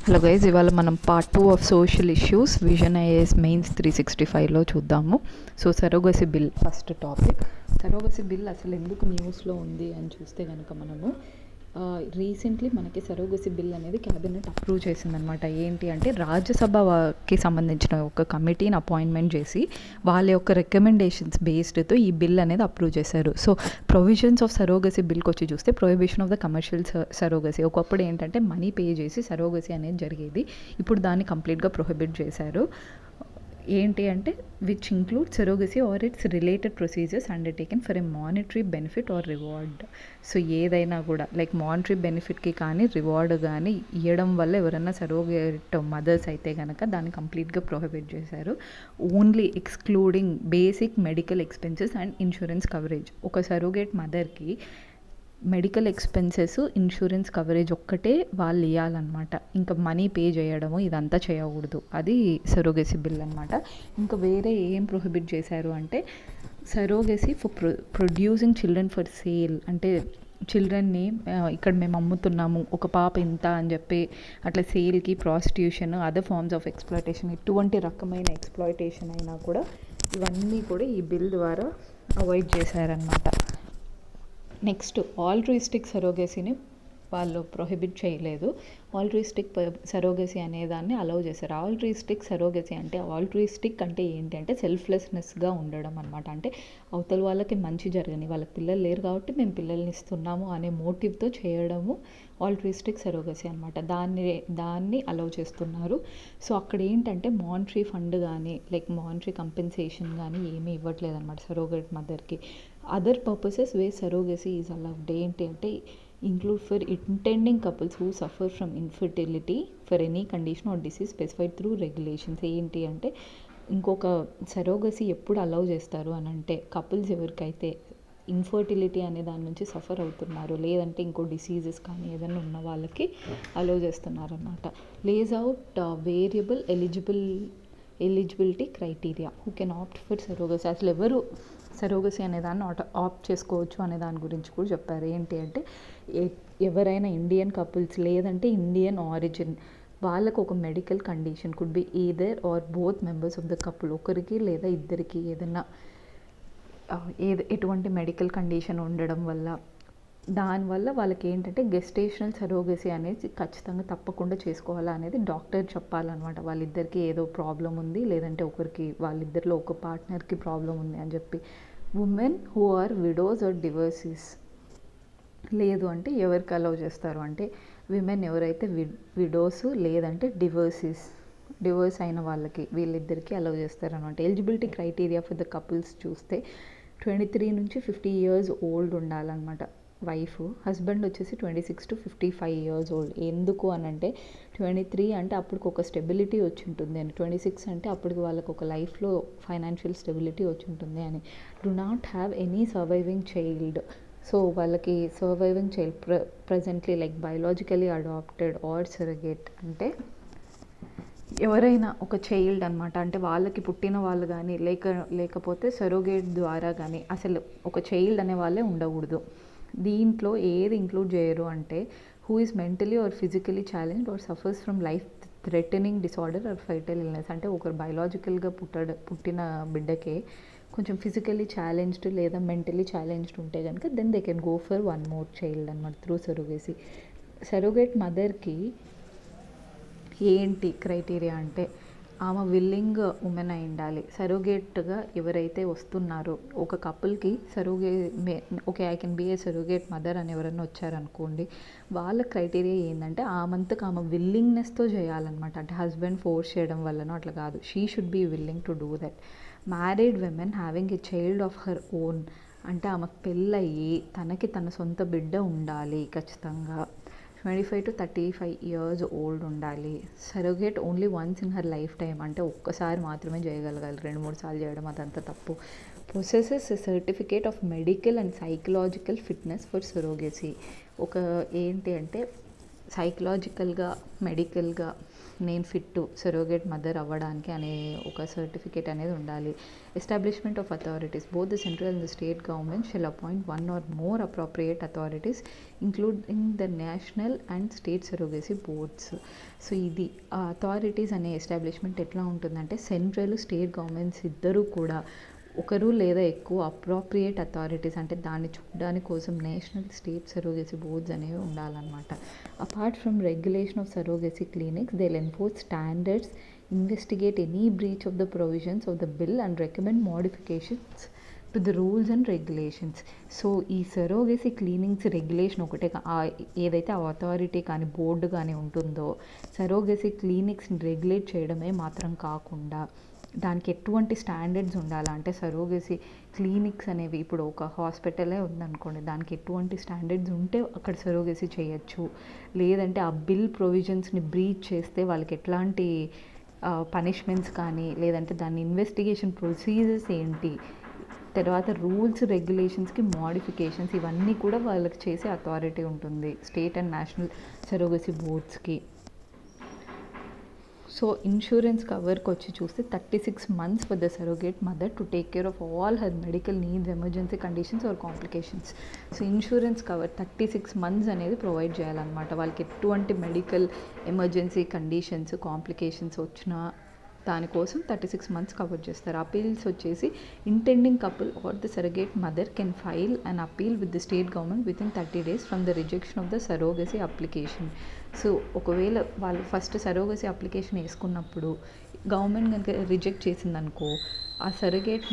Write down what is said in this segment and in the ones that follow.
Hello guys, ఇవాళ మనం part 2 of social issues vision IAS mains 365లో చూద్దాము. So surrogacy bill first topic. Surrogacy bill అసలు ఎందుకు న్యూస్లో ఉంది అని చూస్తే కనుక మనము రీసెంట్లీ మనకి సరోగసీ బిల్ అనేది క్యాబినెట్ అప్రూవ్ చేసిందనమాట. ఏంటి అంటే రాజ్యసభకి సంబంధించిన ఒక కమిటీని అపాయింట్మెంట్ చేసి వాళ్ళ యొక్క రికమెండేషన్స్ బేస్డ్తో ఈ బిల్ అనేది అప్రూవ్ చేశారు. సో ప్రొవిజన్స్ ఆఫ్ సరోగసీ బిల్కి వచ్చి చూస్తే prohibition of the commercial surrogacy. ఒకప్పుడు ఏంటంటే మనీ పే చేసి సరోగసీ అనేది జరిగేది, ఇప్పుడు దాన్ని కంప్లీట్గా ప్రొహిబిట్ చేశారు. ఏంటి అంటే which include surrogacy or its related procedures undertaken for a monetary benefit or reward. So ఏదైనా కూడా లైక్ మానిటరీ బెనిఫిట్కి కానీ రివార్డ్ కానీ ఇవ్వడం వల్ల ఎవరైనా సరోగేట్ మదర్స్ అయితే కనుక దాన్ని కంప్లీట్గా ప్రొహిబిట్ చేశారు. Only excluding basic medical expenses and insurance coverage. ఒక సరోగేట్ మదర్కి మెడికల్ ఎక్స్పెన్సెస్, ఇన్సూరెన్స్ కవరేజ్ ఒక్కటే వాళ్ళు ఇవ్వాలన్నమాట. ఇంకా మనీ పే చేయడము ఇదంతా చేయకూడదు. అది సరోగసీ బిల్ అనమాట. ఇంకా వేరే ఏం ప్రొహిబిట్ చేశారు అంటే surrogacy for producing children for sale. అంటే చిల్డ్రన్ని ఇక్కడ మేము అమ్ముతున్నాము, ఒక పాప ఇంత అని చెప్పి అట్లా సేల్కి, prostitution, other forms of exploitation, ఇటువంటి రకమైన ఎక్స్ప్లాయిటేషన్ అయినా కూడా ఇవన్నీ కూడా ఈ బిల్ ద్వారా అవాయిడ్ చేశారనమాట. నెక్స్ట్ ఆల్ట్రిస్టిక్ సరోగసీని వాళ్ళు ప్రొహిబిట్ చేయలేదు. ఆల్ట్రిస్టిక్ సరోగసీ అనేదాన్ని అలౌ చేశారు. ఆల్ట్రిస్టిక్ సరోగసీ అంటే ఆల్ట్రిస్టిక్ అంటే ఏంటి అంటే సెల్ఫ్లెస్నెస్గా ఉండడం అనమాట. అంటే అవతల వాళ్ళకి మంచి జరగని, వాళ్ళకి పిల్లలు లేరు కాబట్టి మేము పిల్లల్ని ఇస్తున్నాము అనే మోటివ్తో చేయడము ఆల్ట్రిస్టిక్ సరోగసీ అనమాట. దాన్ని అలౌ చేస్తున్నారు. సో అక్కడ ఏంటంటే మానిటరీ ఫండ్ కానీ లైక్ మానిటరీ కంపెన్సేషన్ కానీ ఏమీ ఇవ్వట్లేదు అనమాట సరోగేట్ మదర్కి. Other purposes way surrogacy is allowed. ఏంటి అంటే include for intending couples who suffer from infertility for any condition or disease specified through regulations. ఏంటి అంటే ఇంకొక సరోగసీ ఎప్పుడు అలౌ చేస్తారు అని అంటే కపుల్స్ ఎవరికైతే ఇన్ఫర్టిలిటీ అనే దాని నుంచి సఫర్ అవుతున్నారు, లేదంటే ఇంకో డిసీజెస్ కానీ ఏదైనా ఉన్న వాళ్ళకి అలౌ చేస్తున్నారు అన్నమాట. Lays out variable eligibility criteria who can opt for surrogacy. అసలు ఎవరు సరోగసీ అనేదాన్ని ఆప్ట్ చేసుకోవచ్చు అనే దాని గురించి కూడా చెప్పారు. ఏంటి అంటే ఎవరైనా ఇండియన్ కపుల్స్ లేదంటే ఇండియన్ ఆరిజిన్ వాళ్ళకు ఒక medical condition could be either or both members of the couple, ఒకరికి లేదా ఇద్దరికి ఏదైనా ఎటువంటి మెడికల్ కండిషన్ ఉండడం వల్ల దానివల్ల వాళ్ళకి ఏంటంటే గెస్టేషనల్ సరోగసీ అనేది ఖచ్చితంగా తప్పకుండా చేసుకోవాలా అనేది డాక్టర్ చెప్పాలన్నమాట. వాళ్ళిద్దరికి ఏదో ప్రాబ్లం ఉంది, లేదంటే ఒకరికి వాళ్ళిద్దరిలో ఒక పార్ట్నర్కి ప్రాబ్లం ఉంది అని చెప్పి. Women who are widows or divorcees లేదు అంటే ఎవరికి అలౌ చేస్తారు అంటే విమెన్ ఎవరైతే విడోస్ లేదంటే డివోర్స్ అయిన వాళ్ళకి వీళ్ళిద్దరికీ అలౌ చేస్తారనమాట. Eligibility criteria for the couples చూస్తే 23 నుంచి 50 years ఓల్డ్ ఉండాలన్నమాట వైఫ్. హస్బెండ్ వచ్చేసి 26 to 55 years ఓల్డ్. ఎందుకు అని అంటే 23 అంటే అప్పటికి ఒక స్టెబిలిటీ వచ్చి ఉంటుంది అని, 26 అంటే అప్పటికి వాళ్ళకి ఒక లైఫ్లో ఫైనాన్షియల్ స్టెబిలిటీ వచ్చి ఉంటుంది అని. Do not have any surviving child. So వాళ్ళకి surviving child presently like biologically adopted or surrogate అంటే ఎవరైనా ఒక చైల్డ్ అనమాట. అంటే వాళ్ళకి పుట్టిన వాళ్ళు కానీ లేకపోతే సరోగేట్ ద్వారా కానీ అసలు ఒక చైల్డ్ అనే వాళ్ళే ఉండకూడదు. దీంట్లో ఏది ఇంక్లూడ్ చేయరు అంటే who is mentally or physically challenged or suffers from life threatening disorder or fatal illness. అంటే ఒకరు బయోలాజికల్గా పుట్టిన బిడ్డకే కొంచెం ఫిజికలీ ఛాలెంజ్డ్ లేదా మెంటలీ ఛాలెంజ్డ్ ఉంటే కనుక then they can go for one more child అనమాట త్రూ సరోగసీ. సరోగేట్ మదర్కి ఏంటి క్రైటీరియా అంటే ఆమె విల్లింగ్ ఉమెన్ అయి ఉండాలి. సరోగేట్గా ఎవరైతే వస్తున్నారో ఒక కపుల్కి okay I can be a surrogate mother అని ఎవరైనా వచ్చారనుకోండి, వాళ్ళ క్రైటీరియా ఏంటంటే ఆమంతకు ఆమె విల్లింగ్నెస్తో చేయాలన్నమాట. అంటే హస్బెండ్ ఫోర్స్ చేయడం వల్లనో అట్లా కాదు. She should be willing to do that. Married women having a child of her own అంటే ఆమెకు పెళ్ళయ్యి తనకి తన సొంత బిడ్డ ఉండాలి ఖచ్చితంగా. 25 to 35 years ఓల్డ్ ఉండాలి. Surrogate only once in her life time అంటే ఒక్కసారి మాత్రమే చేయగలగాలి, 2-3 సార్లు చేయడం అదంతా తప్పు. Possesses a certificate of medical and psychological fitness for surrogacy. ఒక ఏంటి అంటే సైకలాజికల్గా, మెడికల్గా నేను ఫిట్ సరోగేట్ మదర్ అవ్వడానికి అనే ఒక సర్టిఫికేట్ అనేది ఉండాలి. Establishment of authorities both the central and the state government shell appoint one or more appropriate authorities including the national and state surrogacy boards. So ఇది ఆ అథారిటీస్ అనే ఎస్టాబ్లిష్మెంట్ ఎట్లా ఉంటుందంటే సెంట్రల్ స్టేట్ గవర్నమెంట్స్ ఇద్దరూ కూడా ఒకరు లేదా ఎక్కువ అప్రోప్రియేట్ అథారిటీస్ అంటే దాన్ని చూడడానికి కోసం నేషనల్ స్టేట్ సరోగసీ బోర్డ్స్ అనేవి ఉండాలన్నమాట. Apart from regulation of surrogacy clinics they will enforce standards, investigate any breach of the provisions of the bill and recommend modifications to the rules and regulations. So ఈ surrogacy clinics regulation ఒకటే ఏదైతే ఆ authority కానీ board కానీ ఉంటుందో surrogacy క్లినిక్స్ని regulate చేయడమే మాత్రం కాకుండా దానికి ఎటువంటి స్టాండర్డ్స్ ఉండాలంటే సరోగసీ క్లినిక్స్ అనేవి ఇప్పుడు ఒక హాస్పిటలే ఉందనుకోండి, దానికి ఎటువంటి స్టాండర్డ్స్ ఉంటే అక్కడ సరోగసీ చేయొచ్చు, లేదంటే ఆ బిల్ ప్రొవిజన్స్ని బ్రీచ్ చేస్తే వాళ్ళకి ఎట్లాంటి పనిష్మెంట్స్ కానీ, లేదంటే దాని ఇన్వెస్టిగేషన్ ప్రొసీజర్స్ ఏంటి, తర్వాత రూల్స్ రెగ్యులేషన్స్కి మోడిఫికేషన్స్ ఇవన్నీ కూడా వాళ్ళకి చేసే అథారిటీ ఉంటుంది స్టేట్ అండ్ నేషనల్ సరోగసీ బోర్డ్స్కి. సో ఇన్సూరెన్స్ కవర్కి వచ్చి చూస్తే 36 months for the surrogate mother to take care of all her medical needs, emergency conditions or complications. So insurance cover 36 months అనేది ప్రొవైడ్ చేయాలన్నమాట. వాళ్ళకి ఎటువంటి మెడికల్ ఎమర్జెన్సీ కండిషన్స్, కాంప్లికేషన్స్ వచ్చినా దానికోసం 36 months కవర్ చేస్తారు. అపీల్స్ వచ్చేసి intending couple or the surrogate mother can file an appeal with the state government within 30 days from the rejection of the surrogacy application. So ఒకవేళ వాళ్ళు first surrogacy application వేసుకున్నప్పుడు government కనుక reject చేసిందనుకో, ఆ surrogate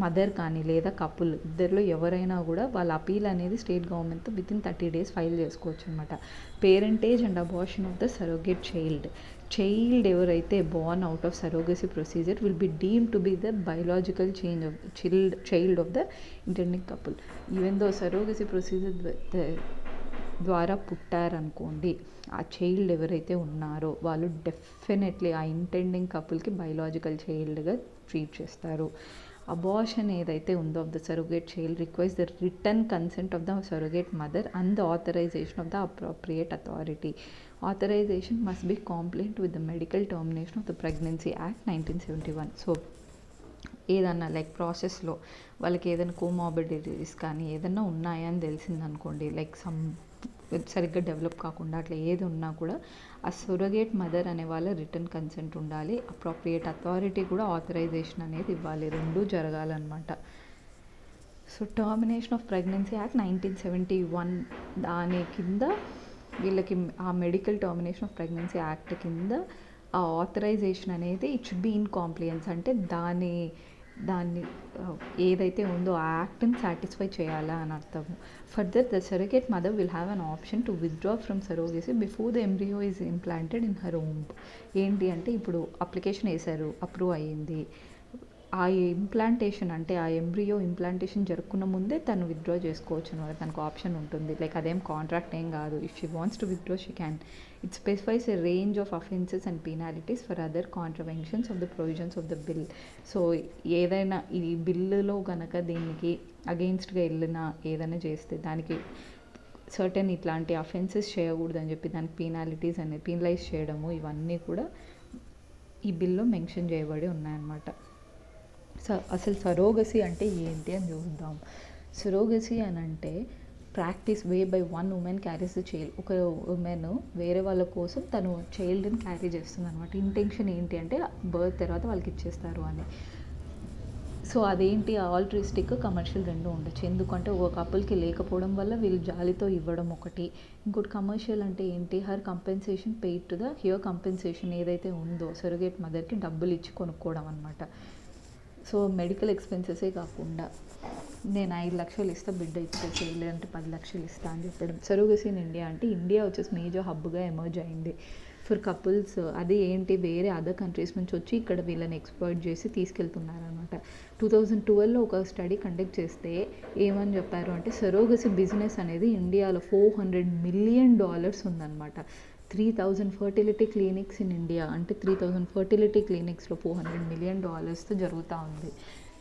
mother కానీ లేదా couple ఇద్దరిలో ఎవరైనా కూడా వాళ్ళ అపీల్ అనేది స్టేట్ గవర్నమెంట్తో విత్ ఇన్ 30 days ఫైల్ చేసుకోవచ్చు అనమాట. Parentage and abortion of the surrogate child ఎవరైతే born out of surrogacy procedure will be deemed to be the biological child of the intending couple. Even though surrogacy procedure ద్వారా పుట్టారనుకోండి, ఆ child ఎవరైతే ఉన్నారో వాళ్ళు definitely ఆ ఇంటెండింగ్ కపుల్కి biological చైల్డ్గా ట్రీట్ చేస్తారు. అబార్షన్ ఏదైతే ఉందో of the surrogate child requires the written consent of the surrogate mother and the authorization of the appropriate authority. Authorization must be compliant with the medical termination of the Pregnancy Act 1971. So ఏదన్నా like ప్రాసెస్లో వాళ్ళకి ఏదైనా comorbidities కానీ ఏదైనా ఉన్నాయని తెలిసిందనుకోండి, like సరిగ్గా develop కాకుండా అట్లా ఏది ఉన్నా కూడా ఆ సొరగేట్ మదర్ అనే వాళ్ళ రిటర్న్ కన్సెంట్ ఉండాలి, అప్రోప్రియేట్ అథారిటీ కూడా ఆథరైజేషన్ అనేది ఇవ్వాలి, రెండూ జరగాలన్నమాట. So termination of pregnancy act 1971 దాని కింద వీళ్ళకి ఆ medical termination of pregnancy act కింద ఆ ఆథరైజేషన్ అనేది it should be in compliance అంటే దాన్ని ఏదైతే ఉందో ఆ యాక్ట్ని సాటిస్ఫై చేయాలా అని అర్థము. Further the surrogate mother will have an option to withdraw from surrogacy before the embryo is implanted in her womb. ఏంటి అంటే ఇప్పుడు అప్లికేషన్ వేశారు, అప్రూవ్ అయ్యింది, ఆ ఇంప్లాంటేషన్ అంటే ఆ ఎంబ్రియో ఇంప్లాంటేషన్ జరుపుకున్న ముందే తను విత్డ్రా చేసుకోవచ్చు అనమాట. తనకు ఆప్షన్ ఉంటుంది, లైక్ అదేం కాంట్రాక్ట్ ఏం కాదు. If she wants to withdraw she can. It specifies a range of offences and penalties for other contraventions of the provisions of the bill. So ఏదైనా ఈ బిల్లులో కనుక దీనికి అగెయిన్స్ట్గా వెళ్ళినా ఏదైనా చేస్తే దానికి సర్టెన్ ఇట్లాంటి అఫెన్సెస్ చేయకూడదని చెప్పి దానికి పెనాలిటీస్ అనేది పెనలైజ్ చేయడము ఇవన్నీ కూడా ఈ బిల్లో మెన్షన్ చేయబడి ఉన్నాయన్నమాట. అసలు సరోగసీ అంటే ఏంటి అని చూద్దాం. సరోగసీ అని అంటే practice way by one women carries the child. ఒక ఉమెన్ వేరే వాళ్ళ కోసం తను చైల్డ్ని క్యారీ చేస్తుంది అనమాట. ఇంటెన్షన్ ఏంటి అంటే బర్త్ తర్వాత వాళ్ళకి ఇచ్చేస్తారు అని. సో అదేంటి ఆల్ట్రిస్టిక్, కమర్షియల్ రెండు ఉండొచ్చు. ఎందుకంటే ఒక కపుల్కి లేకపోవడం వల్ల వీళ్ళు జాలితో ఇవ్వడం ఒకటి, ఇంకోటి కమర్షియల్ అంటే ఏంటి her compensation paid to the here compensation ఏదైతే ఉందో సరోగేట్ మదర్కి డబ్బులు ఇచ్చి కొనుక్కోవడం అనమాట. సో మెడికల్ ఎక్స్పెన్సెసే కాకుండా నేను 5 లక్షలు ఇస్తా బిడ్డ ఇచ్చేసి, లేదంటే 10 లక్షలు ఇస్తా అని చెప్పడం. సరోగసీ ఇన్ ఇండియా అంటే ఇండియా వచ్చేసి మేజర్ హబ్గా ఎమర్జ్ అయింది ఫర్ కపుల్స్. అది ఏంటి వేరే అదర్ కంట్రీస్ నుంచి వచ్చి ఇక్కడ వీళ్ళని ఎక్స్‌ప్లాయిట్ చేసి తీసుకెళ్తున్నారనమాట. 2012లో ఒక స్టడీ కండక్ట్ చేస్తే ఏమని చెప్పారు అంటే సరోగసీ బిజినెస్ అనేది ఇండియాలో $400 million ఉందన్నమాట. 3000 ఫర్టిలిటీ క్లినిక్స్ ఇన్ ఇండియా అంటే 3000 ఫర్టిలిటీ క్లినిక్స్లో $400 million జరుగుతూ ఉంది.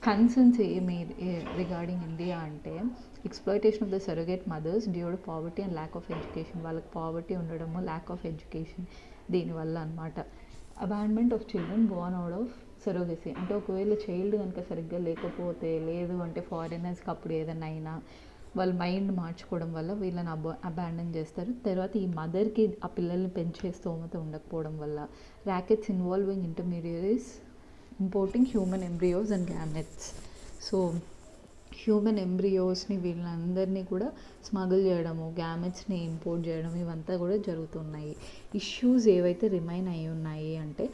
కన్సర్న్స్ ఏమి రిగార్డింగ్ ఇండియా అంటే exploitation of the surrogate mothers due to poverty and lack of education. వాళ్ళకి పావర్టీ ఉండడము, ల్యాక్ ఆఫ్ ఎడ్యుకేషన్ దీనివల్ల అనమాట. Abandonment of children born out of surrogacy. అంటే ఒకవేళ చైల్డ్ కనుక సరిగ్గా లేకపోతే, లేదు అంటే ఫారినర్స్కి అప్పుడు ఏదైనా అయినా వాళ్ళ మైండ్ మార్చుకోవడం వల్ల వీళ్ళని అబాండన్ చేస్తారు. తర్వాత ఈ మదర్కి ఆ పిల్లల్ని పెంచే స్తోమత ఉండకపోవడం వల్ల rackets involving intermediaries importing human embryos and gametes. So human ఎంబ్రియోస్ని వీళ్ళందరినీ కూడా స్మగుల్ చేయడము, గ్యామెట్స్ని ఇంపోర్ట్ చేయడం ఇవంతా కూడా జరుగుతున్నాయి. ఇష్యూస్ ఏవైతే రిమైన్ అయి ఉన్నాయి అంటే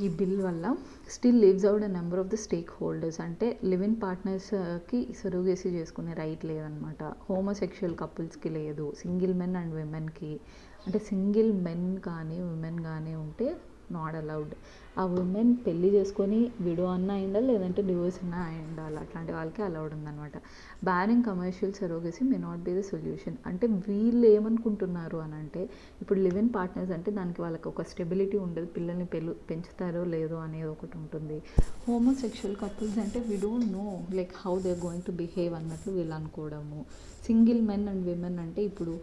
ఈ బిల్ వల్ల still lives out a number of the stake holders. అంటే లివ్ ఇన్ పార్ట్నర్స్కి సరోగసీ చేసుకునే రైట్ లేదనమాట. హోమోసెక్షువల్ కపుల్స్కి లేదు, సింగిల్ మెన్ అండ్ విమెన్కి. అంటే సింగిల్ మెన్ కానీ విమెన్ కానీ ఉంటే నాట్ అలౌడ్. ఆ ఉమెన్ పెళ్ళి చేసుకొని విడో అన్న అయి ఉండాలి, లేదంటే డివోర్స్ అన్న అయి ఉండాలి. అట్లాంటి వాళ్ళకి అలౌడ్ ఉందనమాట. Banning commercial surrogacy may not be the solution. అంటే వీళ్ళు ఏమనుకుంటున్నారు అని అంటే ఇప్పుడు లివ్ ఇన్ పార్ట్నర్స్ అంటే దానికి వాళ్ళకి ఒక స్టెబిలిటీ ఉండదు, పిల్లల్ని పెంచుతారో లేదో అనేది ఒకటి ఉంటుంది. హోమోసెక్షువల్ కపుల్స్ అంటే we don't know like how they are going to behave అన్నట్లు వీళ్ళు అనుకోవడము. సింగిల్ మెన్ అండ్ విమెన్ అంటే ఇప్పుడు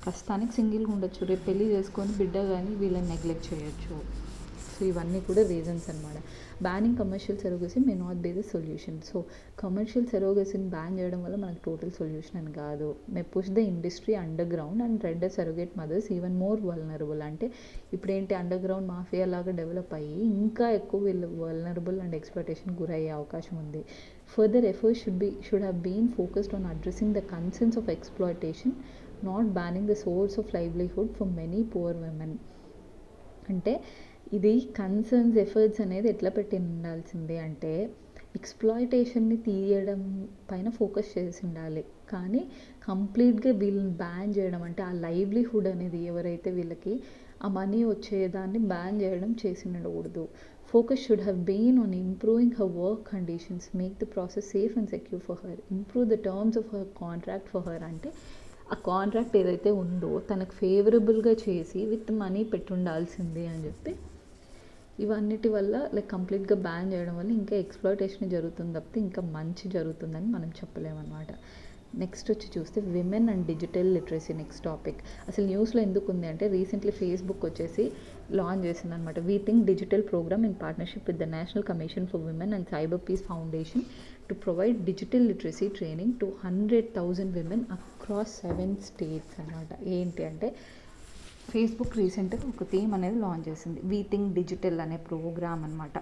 ప్రస్తుతానికి సింగిల్గా ఉండొచ్చు, రేపు పెళ్ళి చేసుకొని బిడ్డ కానీ వీళ్ళని నెగ్లెక్ట్ చేయొచ్చు. సో ఇవన్నీ కూడా రీజన్స్ అనమాట. Banning commercial surrogacy may not be the solution. So commercial సరోగసీని బ్యాన్ చేయడం వల్ల మనకు టోటల్ సొల్యూషన్ అని కాదు. May push the industry underground and render surrogate mothers even more vulnerable. అంటే ఇప్పుడేంటి అండర్ గ్రౌండ్ మాఫియా లాగా డెవలప్ అయ్యి ఇంకా ఎక్కువ వీళ్ళు వల్నరబుల్ అండ్ ఎక్స్‌ప్లాయిటేషన్ గురయ్యే అవకాశం ఉంది. Further efforts should have been focused on addressing the concerns of exploitation, not banning the source of livelihood for many poor women. అంటే ఇది కన్సర్న్స్ ఎఫర్ట్స్ అనేది ఎట్లా పెట్టి ఉండాల్సింది అంటే ఎక్స్‌ప్లాయిటేషన్ని తీయడం పైన ఫోకస్ చేసి ఉండాలి. కానీ కంప్లీట్గా వీళ్ళని బ్యాన్ చేయడం అంటే ఆ లైవ్లీహుడ్ అనేది ఎవరైతే వీళ్ళకి ఆ మనీ వచ్చేదాన్ని బ్యాన్ చేయడం చేసి ఉండకూడదు. Focus should have been on improving her work conditions, make the process safe and secure for her, improve the terms of her contract for her. అంటే ఆ కాంట్రాక్ట్ ఏదైతే ఉందో తనకు ఫేవరబుల్గా చేసి విత్ మనీ పెట్టుండాల్సింది అని చెప్పి ఇవన్నిటి వల్ల లైక్ కంప్లీట్గా బ్యాన్ చేయడం వల్ల ఇంకా ఎక్స్‌ప్లాయిటేషన్ జరుగుతుంది తప్పితే ఇంకా మంచి జరుగుతుందని మనం చెప్పలేమన్నమాట. నెక్స్ట్ వచ్చి చూస్తే women and digital literacy next topic. అసలు న్యూస్లో ఎందుకు ఉంది అంటే రీసెంట్లీ ఫేస్బుక్ వచ్చేసి లాంచ్ చేసింది అనమాట. We think digital programme in partnership with the National Commission for Women and Cyber Peace Foundation to provide digital literacy training to 100,000 women across 7 states అనమాట. ఏంటి అంటే ఫేస్బుక్ రీసెంట్గా ఒక థీమ్ అనేది లాంచ్ చేసింది, వీ థింక్ డిజిటల్ అనే programme అనమాట.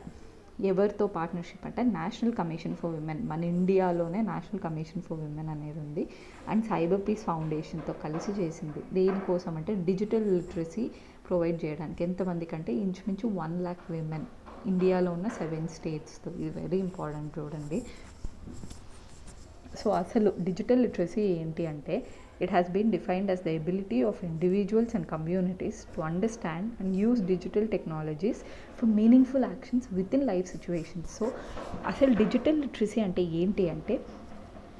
ఎవరితో పార్ట్నర్షిప్ అంటే నేషనల్ కమిషన్ ఫర్ విమెన్, మన ఇండియాలోనే నేషనల్ కమిషన్ ఫర్ విమెన్ అనేది ఉంది, అండ్ సైబర్ పీస్ ఫౌండేషన్తో కలిసి చేసింది. దేనికోసం అంటే డిజిటల్ లిటరసీ ప్రొవైడ్ చేయడానికి. ఎంతమందికి అంటే ఇంచుమించు 1 lakh విమెన్ ఇండియాలో ఉన్న 7 స్టేట్స్తో. ఇది వెరీ ఇంపార్టెంట్ చూడండి. సో అసలు డిజిటల్ లిటరసీ ఏంటి అంటే it has been defined as the ability of individuals and communities to understand and use digital technologies for meaningful actions within life situations. So అసలు digital literacy అంటే ఏంటి అంటే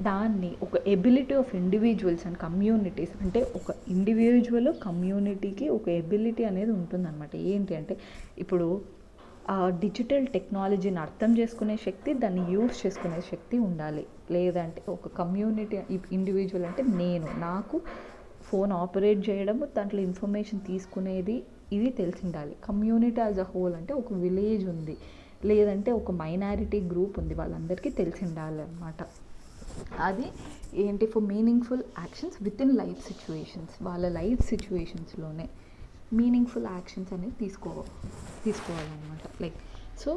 దాన్ని ఒక ability of individuals and communities, అంటే ఒక individual కమ్యూనిటీకి ఒక ఎబిలిటీ అనేది ఉంటుందన్నమాట. ఏంటి అంటే ఇప్పుడు ఆ డిజిటల్ టెక్నాలజీని అర్థం చేసుకునే శక్తి, దాన్ని యూస్ చేసుకునే శక్తి ఉండాలి. లేదంటే ఒక కమ్యూనిటీ ఇండివిజువల్ అంటే నాకు ఫోన్ ఆపరేట్ చేయడము, దాంట్లో ఇన్ఫర్మేషన్ తీసుకునేది ఇది తెలిసి ఉండాలి. కమ్యూనిటీ యాజ్ అ హోల్ అంటే ఒక విలేజ్ ఉంది, లేదంటే ఒక మైనారిటీ గ్రూప్ ఉంది, వాళ్ళందరికీ తెలిసి ఉండాలి అన్నమాట. అది ఏంటి for meaningful actions with in life situations. వాళ్ళ లైఫ్ సిచ్యువేషన్స్లోనే మీనింగ్ఫుల్ యాక్షన్స్ అనేది తీసుకోవాలన్నమాట. లైక్ సో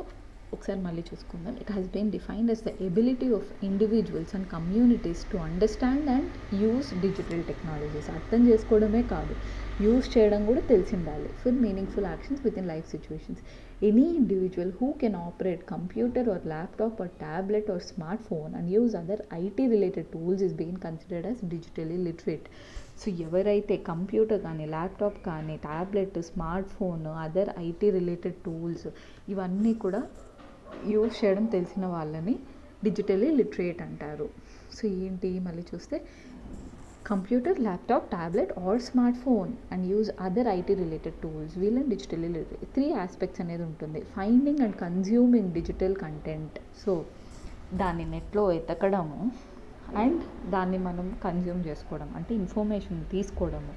ఒకసారి మళ్ళీ చూసుకుందాం. It has been defined as the ability of individuals and communities to understand and use digital technologies. అర్థం చేసుకోవడమే కాదు, యూస్ చేయడం కూడా తెలిసి ఉండాలి. For meaningful actions with in life situations. Any individual who can operate computer or laptop or tablet or smart phone and use other IT related tools is been considered as digitally literate. So ఎవరైతే computer కానీ laptop కానీ tablet smart phone other IT related tools ఇవన్నీ కూడా use చేయడం తెలిసిన వాళ్ళని digitally literate అంటారు. So ఏంటి మళ్ళీ చూస్తే computer laptop tablet or smart phone and use other IT related tools, వీళ్ళని డిజిటలీ లిటరేట్. 3 ఆస్పెక్ట్స్ అనేది ఉంటుంది. Finding and consuming digital content. So దాన్ని నెట్లో ఎతకడము అండ్ దాన్ని మనం కన్జ్యూమ్ చేసుకోవడం, అంటే ఇన్ఫర్మేషన్ తీసుకోవడము.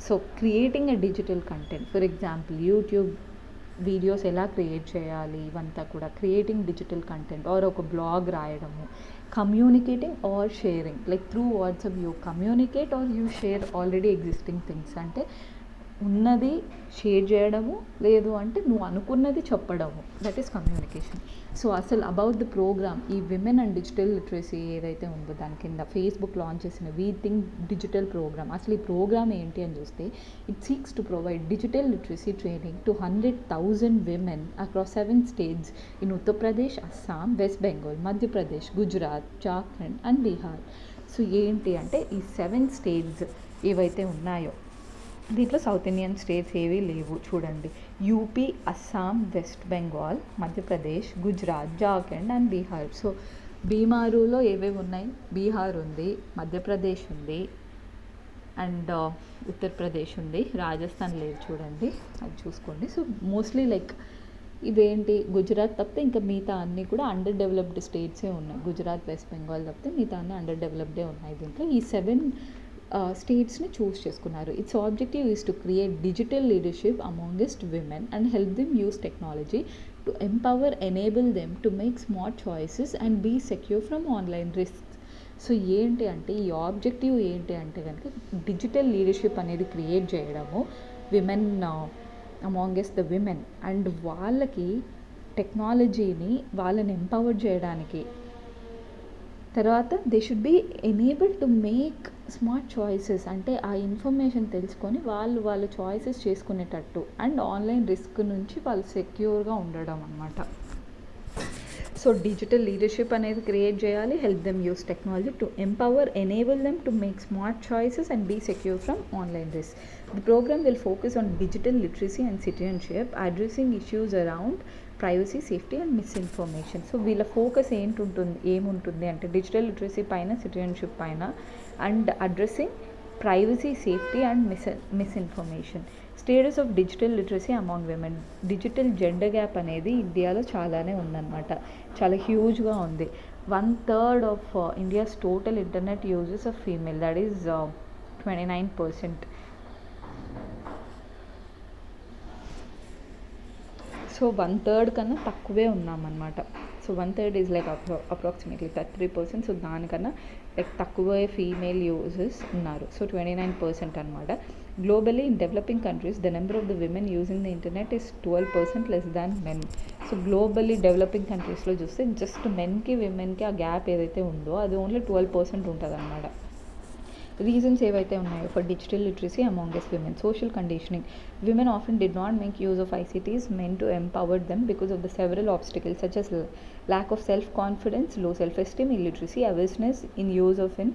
So creating a digital content, for example YouTube videos ఎలా క్రియేట్ చేయాలి, ఇవంతా కూడా క్రియేటింగ్ డిజిటల్ కంటెంట్. ఆర్ ఒక బ్లాగ్ రాయడము, communicating or sharing, like through WhatsApp you communicate or you share already existing things. అంటే ఉన్నది షేర్ చేయడము, లేదు అంటే నువ్వు అనుకున్నది చెప్పడము, దట్ ఈస్ కమ్యూనికేషన్. సో అసలు అబౌట్ ద ప్రోగ్రామ్, ఈ విమెన్ అండ్ డిజిటల్ లిటరసీ ఏదైతే ఉందో దాని కింద ఫేస్బుక్ లాంచ్ చేసిన వీ థింక్ డిజిటల్ ప్రోగ్రామ్, అసలు ఈ ప్రోగ్రామ్ ఏంటి అని చూస్తే it seeks to provide digital literacy training to 100,000 women across 7 states in Uttar Pradesh, Assam, West Bengal, Madhya Pradesh, Gujarat, Jharkhand and Bihar. So ఏంటి అంటే ఈ 7 states ఏవైతే ఉన్నాయో దీంట్లో సౌత్ ఇండియన్ స్టేట్స్ ఏవీ లేవు చూడండి. UP, Assam, West Bengal, Madhya Pradesh, Gujarat, Jharkhand and Bihar. So బీమారులో ఏవేవి ఉన్నాయి, బీహార్ ఉంది, మధ్యప్రదేశ్ ఉంది అండ్ ఉత్తరప్రదేశ్ ఉంది, రాజస్థాన్ లేదు చూడండి, అది చూసుకోండి. సో మోస్ట్లీ లైక్ ఇవేంటి, గుజరాత్ తప్పితే ఇంకా మిగతా అన్నీ కూడా అండర్ డెవలప్డ్ స్టేట్సే ఉన్నాయి. గుజరాత్, వెస్ట్ బెంగాల్ తప్పితే మిగతా అన్నీ అండర్ డెవలప్డే ఉన్నాయి. దీంట్లో ఈ 7 స్టేట్స్ని చూస్ చేసుకున్నారు. It's objective is to create digital leadership amongst women and help them use technology to empower, enable them to make smart choices and be secure from online risks. So ఏంటి అంటే ఈ objective ఏంటి అంటే కనుక digital leadership అనేది create చేయడము, women amongst the women, and వాళ్ళకి టెక్నాలజీని వాళ్ళని ఎంపవర్ చేయడానికి. తర్వాత they should be enable to make smart choices, అంటే ఆ ఇన్ఫర్మేషన్ తెలుసుకొని వాళ్ళ చాయిసెస్ చేసుకునేటట్టు, అండ్ ఆన్లైన్ రిస్క్ నుంచి వాళ్ళు సెక్యూర్గా ఉండడం అన్నమాట. సో డిజిటల్ లీడర్షిప్ అనేది క్రియేట్ చేయాలి, help them use technology to empower, enable them to make smart choices and be secure from online risk. The program will focus on digital literacy and citizenship, addressing issues around privacy, safety and misinformation. So వీళ్ళ focus ఏముంటుంది అంటే digital literacy పైన, citizenship పైన, and addressing privacy, safety and misinformation. Status of digital literacy among women, digital gender gap అనేది ఇండియాలో చాలానే ఉందన్నమాట, చాలా హ్యూజ్గా ఉంది. 1/3 of India's total internet uses of female, that is 29%. So 1/3 కన్నా తక్కువే ఉన్నామన్నమాట. So 1/3 is like approximately 33%. So దానికన్నా లైక్ తక్కువ ఫీమేల్ యూజర్స్ ఉన్నారు. సో 29% అనమాట. Globally in developing countries the number of the women using the internet is 12% less than men. So globally developing కంట్రీస్లో చూస్తే just మెన్కి విమెన్కి ఆ గ్యాప్ ఏదైతే ఉందో అది ఓన్లీ 12% ఉంటుంది అనమాట. రీజన్స్ ఏవైతే ఉన్నాయో for digital literacy amongst women, social conditioning. Women often did not make use of ICTs meant to empower them because of the several obstacles such as lack of self-confidence, low self-esteem, illiteracy, awareness in use of in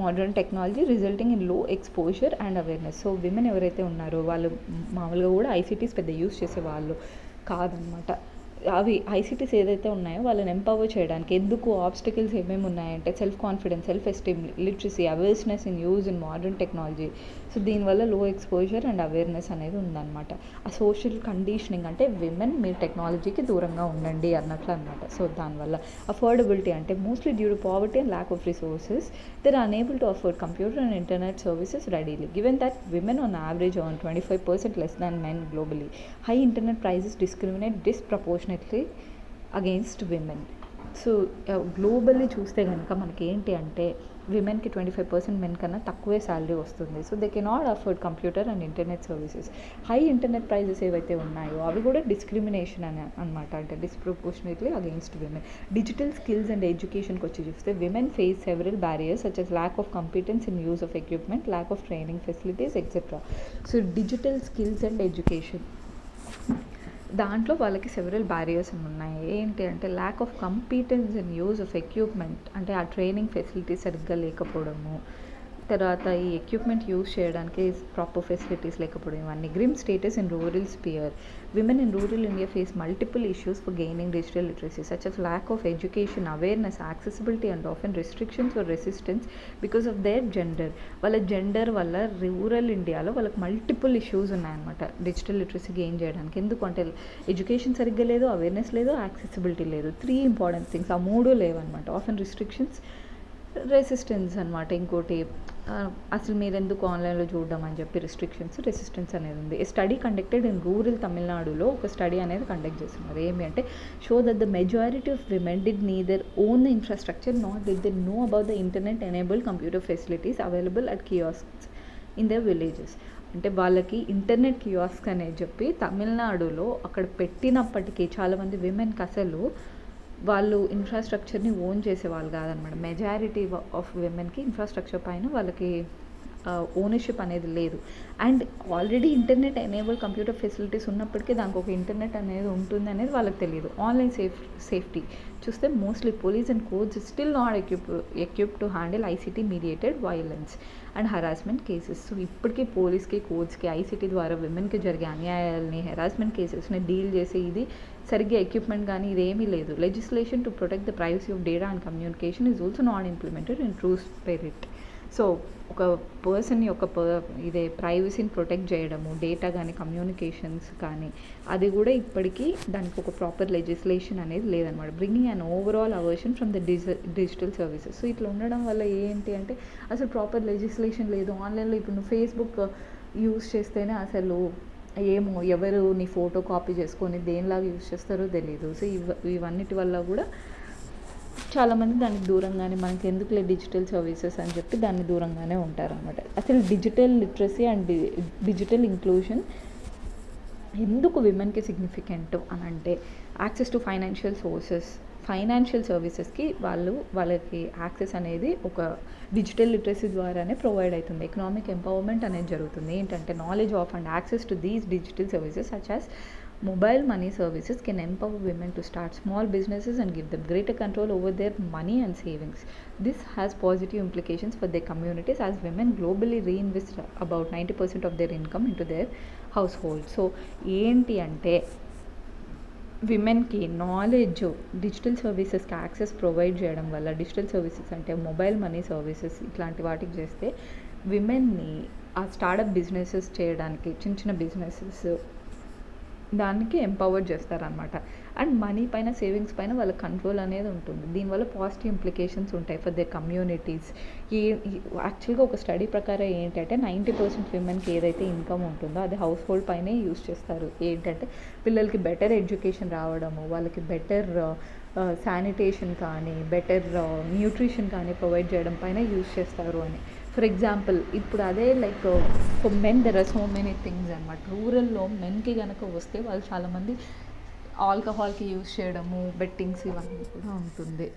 modern technology resulting in low exposure and awareness. So women ఎవరైతే ఉన్నారో వాళ్ళు మామూలుగా కూడా ఐసీటీస్ పెద్ద use చేసే వాళ్ళు కాదనమాట. అవి ఐసీటీస్ ఏదైతే ఉన్నాయో వాళ్ళని ఎంపవర్ చేయడానికి ఎందుకు ఆబ్స్టికల్స్ ఏమేమి ఉన్నాయంటే self confidence, self esteem, literacy, awareness in use in modern technology. So దీనివల్ల లో ఎక్స్పోజర్ అండ్ అవేర్నెస్ అనేది ఉందన్నమాట. ఆ సోషల్ కండిషనింగ్ అంటే విమెన్ మీరు టెక్నాలజీకి దూరంగా ఉండండి అన్నట్లు అనమాట. సో దానివల్ల అఫోర్డబిలిటీ అంటే mostly due to poverty and lack of resources they are unable to afford computer and internet services readily. Given that women on average earn 25% less than men globally, high internet prices discriminate disproportionately against women. So globally చూస్తే కనుక మనకి ఏంటి అంటే విమెన్కి 25% men కన్నా తక్కువే salary వస్తుంది. So they cannot afford computer and internet services. High internet prices ఏవైతే ఉన్నాయో అవి కూడా డిస్క్రిమినేషన్ అని అనమాట, అంటే disproportionately against women. Digital skills and ఎడ్యుకేషన్కి వచ్చి చూస్తే women face several barriers such as lack of competence in use of equipment, lack of training facilities, etc. So digital skills and education దాంట్లో వాళ్ళకి సెవరల్ బ్యారియర్స్ ఉన్నాయి. ఏంటి అంటే lack of competence in use of equipment, అంటే ఆ training facilities సరిగ్గా లేకపోవడము. తర్వాత ఈ ఎక్విప్మెంట్ యూస్ చేయడానికి ప్రాపర్ ఫెసిలిటీస్ లేకపోవడం ఇవన్నీ. Grim status in rural sphere. Women in rural India face multiple issues for gaining digital literacy, such as lack of education, awareness, accessibility, and often restrictions or resistance because of their gender. వాళ్ళ gender వల్ల rural ఇండియాలో వాళ్ళకి multiple issues ఉన్నాయన్నమాట digital literacy gain చేయడానికి. ఎందుకంటే education సరిగ్గా లేదు, awareness లేదు, యాక్సెసిబిలిటీ లేదు. 3 ఇంపార్టెంట్ థింగ్స్, ఆ 3 లేవన్నమాట. ఆఫెన్ రిస్ట్రిక్షన్స్, రెసిస్టెన్స్ అనమాట. ఇంకోటి అసలు మీరు ఎందుకు ఆన్లైన్లో చూడడం అని చెప్పి రెసిస్టెన్స్ అనేది ఉంది. స్టడీ కండక్టెడ్ ఇన్ రూరల్ తమిళనాడులో ఒక స్టడీ అనేది కండక్ట్ చేస్తున్నారు. ఏమి అంటే show that the majority of women did neither own the infrastructure not did they know about the internet enabled computer facilities available at kiosks in the villages. అంటే వాళ్ళకి internet kiosk అనేది చెప్పి తమిళనాడులో అక్కడ పెట్టినప్పటికీ చాలామంది విమెన్కి అసలు వాళ్ళు ఇన్ఫ్రాస్ట్రక్చర్ని ఓన్ చేసేవాళ్ళు కాదనమాట. మెజారిటీ ఆఫ్ విమెన్కి ఇన్ఫ్రాస్ట్రక్చర్ పైన వాళ్ళకి ఓనర్షిప్ అనేది లేదు. And already internet enable computer facilities ఉన్నప్పటికీ దానికి ఒక ఇంటర్నెట్ అనేది ఉంటుంది అనేది వాళ్ళకి తెలియదు. ఆన్లైన్ సేఫ్టీ చూస్తే mostly police and courts still not equip to handle ICT mediated violence and harassment cases. So ఇప్పటికీ పోలీస్కి, కోర్ట్స్కి ఐసీటీ ద్వారా విమెన్కి జరిగే అన్యాయాలని, హెరాస్మెంట్ కేసెస్ని డీల్ చేసే ఇది సరిగ్గా ఎక్విప్మెంట్ కానీ ఇదేమీ లేదు. Legislation to protect the privacy of data and communication is also not implemented in true spirit. So ఒక పర్సన్ యొక్క ఇదే ప్రైవసీని ప్రొటెక్ట్ చేయడము, డేటా కానీ కమ్యూనికేషన్స్ కానీ అది కూడా ఇప్పటికీ దానికి ఒక ప్రాపర్ లెజిస్లేషన్ అనేది లేదనమాట. Bringing and overall aversion from the digital services. So ఇట్లా ఉండడం వల్ల ఏంటి అంటే అసలు ప్రాపర్ లెజిస్లేషన్ లేదు. ఆన్లైన్లో ఇప్పుడు నువ్వు ఫేస్బుక్ యూస్ చేస్తేనే అసలు ఏమో ఎవరు నీ ఫోటో కాపీ చేసుకొని దేనిలాగా యూస్ చేస్తారో తెలీదు. సో ఇవన్నిటి వల్ల కూడా చాలామంది దానికి దూరంగానే, మనకి ఎందుకులే డిజిటల్ సర్వీసెస్ అని చెప్పి దాన్ని దూరంగానే ఉంటారనమాట. అసలు digital literacy and digital inclusion ఎందుకు విమెన్కి సిగ్నిఫికెంట్ అని అంటే యాక్సెస్ టు ఫైనాన్షియల్ సర్వీసెస్కి వాళ్ళకి యాక్సెస్ అనేది ఒక డిజిటల్ లిటరసీ ద్వారానే ప్రొవైడ్ అవుతుంది. ఎకనామిక్ ఎంపవర్మెంట్ అనేది జరుగుతుంది. ఏంటంటే knowledge of and access to these digital services such as mobile money services can empower women to start small businesses and give them greater control over their money and savings. This has positive implications for their communities as women globally reinvest about 90% of their income into their household. So ఏంటి అంటే విమెన్కి knowledge, digital సర్వీసెస్కి access provide చేయడం వల్ల, digital services అంటే mobile money services ఇట్లాంటి వాటికి చేస్తే విమెన్ని ఆ startup businesses చేయడానికి, చిన్న చిన్న బిజినెసెస్ దానికి ఎంపవర్ చేస్తారనమాట. అండ్ మనీ పైన, సేవింగ్స్ పైన వాళ్ళ కంట్రోల్ అనేది ఉంటుంది. దీనివల్ల పాజిటివ్ ఇంప్లికేషన్స్ ఉంటాయి ఫర్ దే కమ్యూనిటీస్. యాక్చువల్గా ఒక స్టడీ ప్రకారం ఏంటంటే 90% విమెన్కి ఏదైతే ఇన్కమ్ ఉంటుందో అది హౌస్ హోల్డ్ పైనే యూస్ చేస్తారు. ఏంటంటే పిల్లలకి బెటర్ ఎడ్యుకేషన్ రావడము, వాళ్ళకి బెటర్ శానిటేషన్ కానీ, బెటర్ న్యూట్రిషన్ కానీ ప్రొవైడ్ చేయడం పైన యూస్ చేస్తారు అని. ఫర్ ఎగ్జాంపుల్ ఇప్పుడు అదే like for men there are so many things అనమాట. రూరల్లో మెన్కి కనుక వస్తే వాళ్ళు చాలామంది ఆల్కహాల్కి యూస్ చేయడము, బెట్టింగ్స్ ఇవన్నీ కూడా ఉంటుంది.